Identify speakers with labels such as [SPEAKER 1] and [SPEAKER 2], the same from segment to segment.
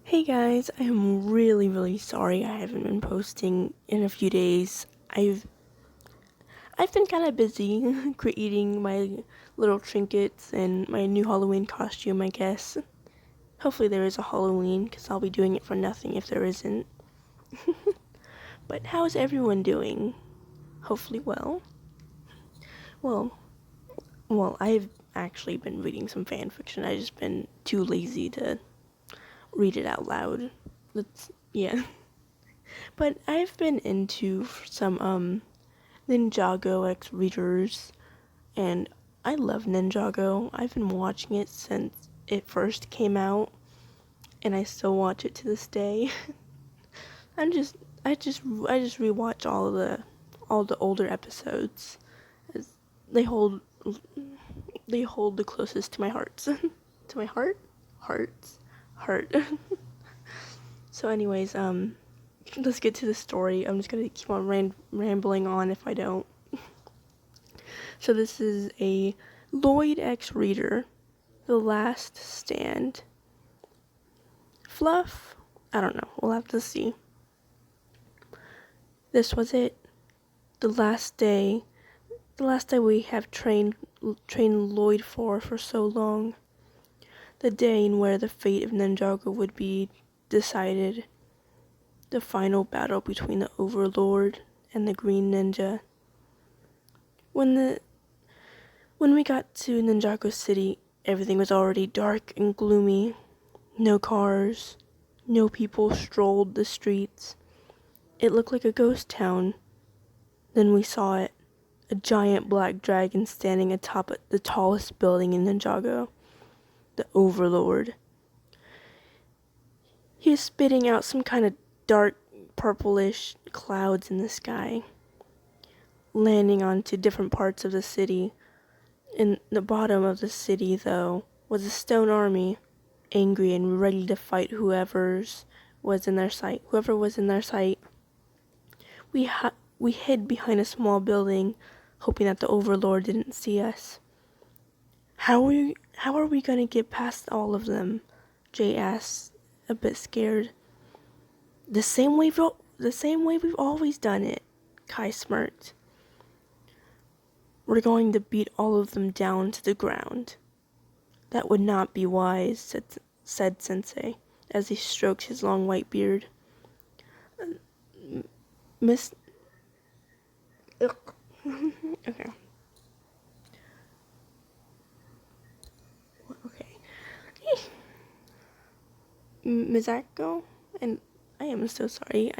[SPEAKER 1] Hey guys, I am really sorry I haven't been posting in a few days. I've been kind of busy creating my little trinkets and my new Halloween costume, I guess. Hopefully there is a Halloween, because I'll be doing it for nothing if there isn't. But how's everyone doing? Hopefully well. Well, I've actually been reading some fanfiction. I've just been too lazy to read it out loud. Yeah. But I've been into some Ninjago X readers, and I love Ninjago. I've been watching it since it first came out, and I still watch it to this day. I'm just, I just rewatch all the older episodes, as they hold, they hold the closest to my hearts, to my heart. So, anyways, let's get to the story. I'm just gonna keep on rambling on if I don't. So this is a Lloyd X reader, The Last Stand. Fluff? I don't know. We'll have to see. This was it. The last day we have trained Lloyd for so long. The day in where the fate of Ninjago would be decided. The final battle between the Overlord and the Green Ninja. When we got to Ninjago City, everything was already dark and gloomy. No cars, no people strolled the streets. It looked like a ghost town. Then we saw it, a giant black dragon standing atop the tallest building in Ninjago, the Overlord. He was spitting out some kind of dark, purplish clouds in the sky, landing onto different parts of the city. In the bottom of the city, though, was a stone army, angry and ready to fight whoever was in their sight. We hid behind a small building, hoping that the Overlord didn't see us. How are we gonna get past all of them? Jay asked, a bit scared. The same way we've always done it, Kai smirked. We're going to beat all of them down to the ground. That would not be wise, said Sensei, as he stroked his long white beard. Miss... Okay. Okay. Misako? And I am so sorry.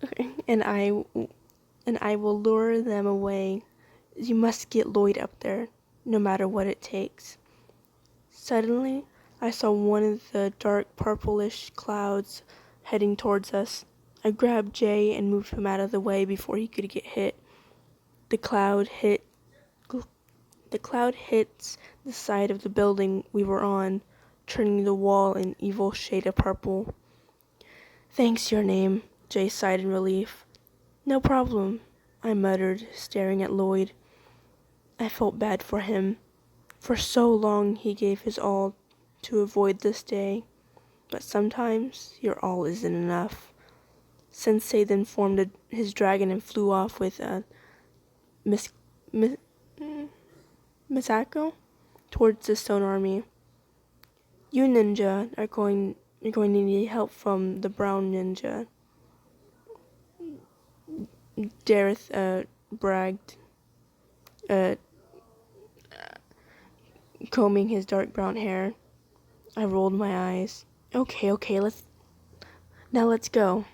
[SPEAKER 1] Okay. And I will lure them away. You must get Lloyd up there, no matter what it takes. Suddenly, I saw one of the dark purplish clouds heading towards us. I grabbed Jay and moved him out of the way before he could get hit. The cloud hits the side of the building we were on, turning the wall an evil shade of purple. Thanks, Your Name, Jay sighed in relief. No problem, I muttered, staring at Lloyd. I felt bad for him. For so long he gave his all to avoid this day, but sometimes your all isn't enough. Sensei then formed his dragon and flew off with Misako towards the stone army. You ninja are going to need help from the brown ninja, Dareth bragged, combing his dark brown hair. I rolled my eyes. Okay, let's go.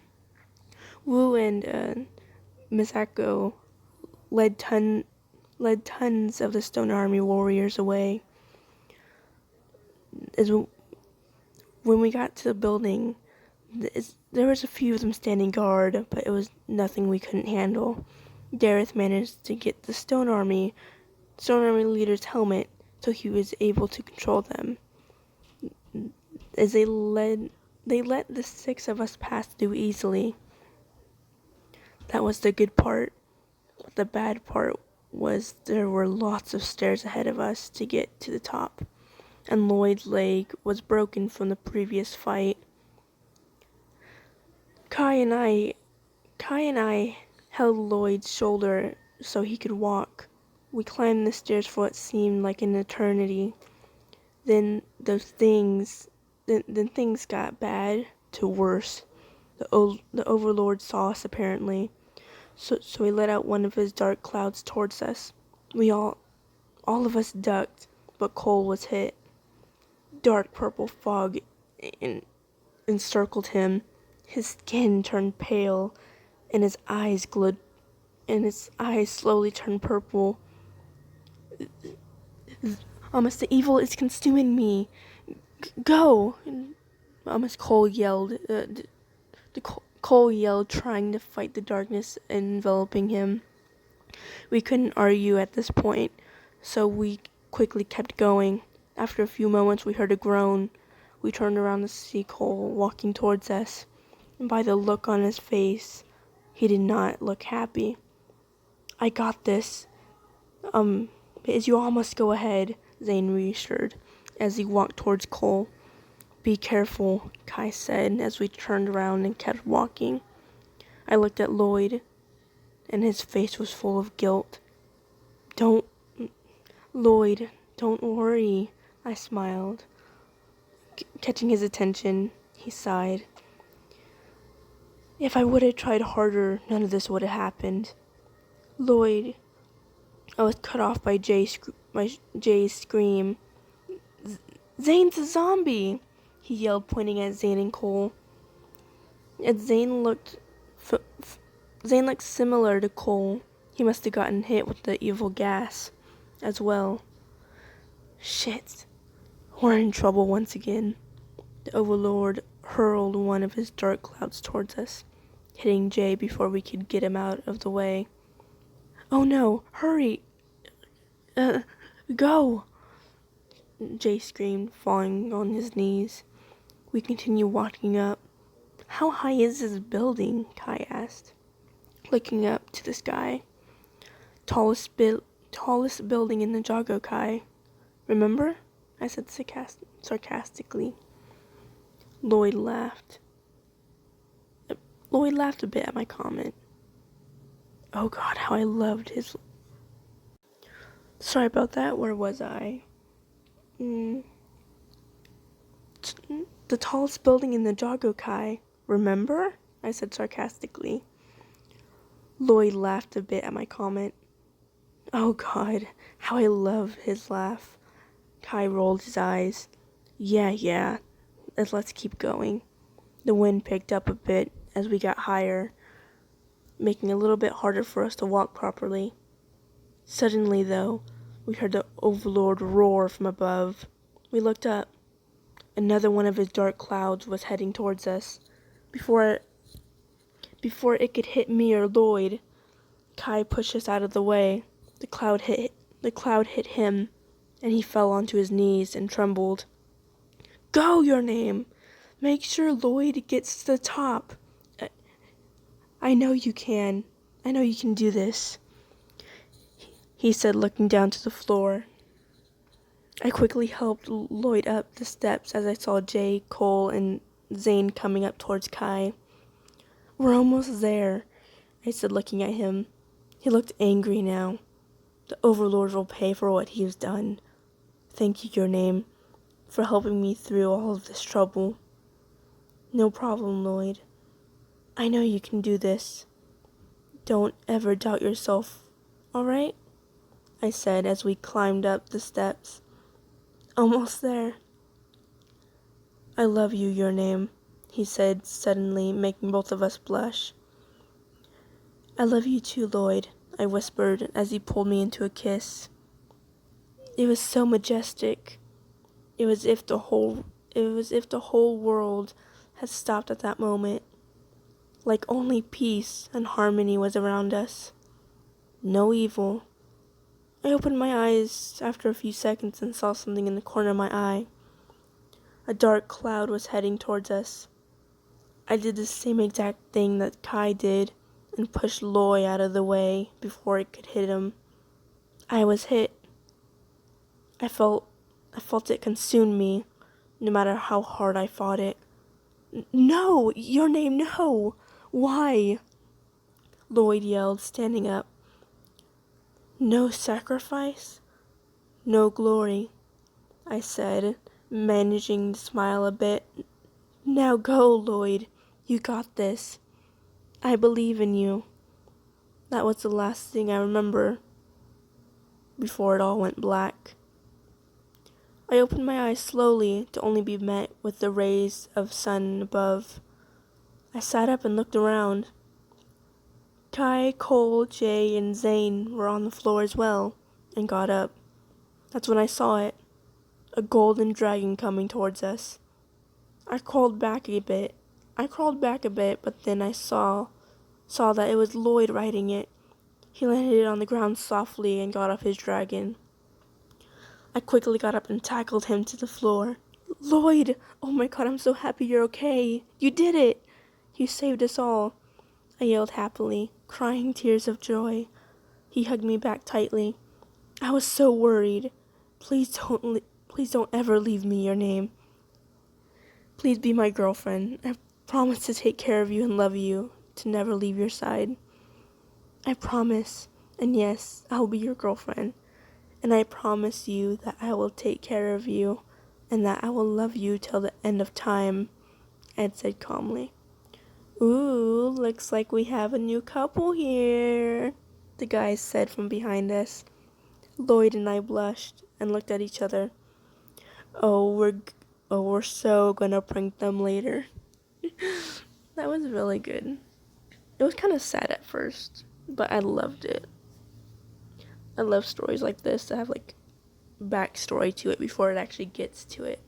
[SPEAKER 1] Wu and Misako led tons of the stone army warriors away. When we got to the building, there was a few of them standing guard, but it was nothing we couldn't handle. Dareth managed to get the stone army leader's helmet, so he was able to control them. As they let the 6 of us pass through easily. That was the good part. The bad part was there were lots of stairs ahead of us to get to the top. and Lloyd's leg was broken from the previous fight. Kai and I held Lloyd's shoulder so he could walk. We climbed the stairs for what seemed like an eternity. Then things got bad to worse. The Overlord saw us apparently, so he let out one of his dark clouds towards us. We all of us ducked, but Cole was hit. Dark purple fog encircled him. His skin turned pale, and his eyes slowly turned purple. The evil is consuming me. Go! Cole yelled. Cole yelled, trying to fight the darkness enveloping him. We couldn't argue at this point, so we quickly kept going. After a few moments, we heard a groan. We turned around to see Cole walking towards us, and by the look on his face, he did not look happy. I got this. You all must go ahead, Zane reassured as he walked towards Cole. Be careful, Kai said as we turned around and kept walking. I looked at Lloyd, and his face was full of guilt. Lloyd, don't worry, I smiled. Catching his attention, he sighed. If I would have tried harder, none of this would have happened. Lloyd, I was cut off by Jay's scream. Zane's a zombie, he yelled, pointing at Zane and Cole. As Zane looked similar to Cole. He must have gotten hit with the evil gas as well. Shit. We're in trouble once again. The Overlord hurled one of his dark clouds towards us, hitting Jay before we could get him out of the way. Oh no, hurry! Go! Jay screamed, falling on his knees. We continued walking up. How high is this building? Kai asked, looking up to the sky. Tallest building in Ninjago, Kai. Remember? I said sarcastically. Lloyd laughed. Lloyd laughed a bit at my comment. Oh God, how I loved his... Sorry about that, where was I? The tallest building in Ninjago, Kai. Remember? I said sarcastically. Lloyd laughed a bit at my comment. Oh God, how I love his laugh. Kai rolled his eyes. Yeah, let's keep going. The wind picked up a bit as we got higher, making it a little bit harder for us to walk properly. Suddenly, though, we heard the Overlord roar from above. We looked up. Another one of his dark clouds was heading towards us. Before it could hit me or Lloyd, Kai pushed us out of the way. The cloud hit him, and he fell onto his knees and trembled. Go, your name! Make sure Lloyd gets to the top. I know you can. I know you can do this, he said, looking down to the floor. I quickly helped Lloyd up the steps as I saw Jay, Cole, and Zane coming up towards Kai. We're almost there, I said, looking at him. He looked angry now. The Overlord will pay for what he has done. Thank you, your name, for helping me through all of this trouble. No problem, Lloyd. I know you can do this. Don't ever doubt yourself, all right? I said as we climbed up the steps. Almost there. I love you, your name, he said, suddenly making both of us blush. I love you too, Lloyd, I whispered as he pulled me into a kiss. It was so majestic. It was as if the whole world had stopped at that moment. Like only peace and harmony was around us. No evil. I opened my eyes after a few seconds and saw something in the corner of my eye. A dark cloud was heading towards us. I did the same exact thing that Kai did and pushed Lloyd out of the way before it could hit him. I was hit. I felt I felt it consume me, no matter how hard I fought it. No! Your name, no! Why? Lloyd yelled, standing up. No sacrifice? No glory, I said, managing to smile a bit. Now go, Lloyd. You got this. I believe in you. That was the last thing I remember before it all went black. I opened my eyes slowly to only be met with the rays of sun above. I sat up and looked around. Kai, Cole, Jay, and Zane were on the floor as well, and got up. That's when I saw it. A golden dragon coming towards us. I crawled back a bit, but then I saw that it was Lloyd riding it. He landed on the ground softly and got off his dragon. I quickly got up and tackled him to the floor. Lloyd! Oh my god, I'm so happy you're okay. You did it! You saved us all. I yelled happily, crying tears of joy. He hugged me back tightly. I was so worried. Please don't ever leave me your name. Please be my girlfriend. I promise to take care of you and love you, to never leave your side. I promise. And yes, I'll be your girlfriend. And I promise you that I will take care of you and that I will love you till the end of time, Ed said calmly. Ooh, looks like we have a new couple here, the guys said from behind us. Lloyd and I blushed and looked at each other. We're so gonna prank them later. That was really good. It was kind of sad at first, but I loved it. I love stories like this that have like backstory to it before it actually gets to it.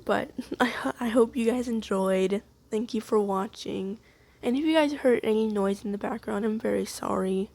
[SPEAKER 1] But I hope you guys enjoyed. Thank you for watching. And if you guys heard any noise in the background, I'm very sorry.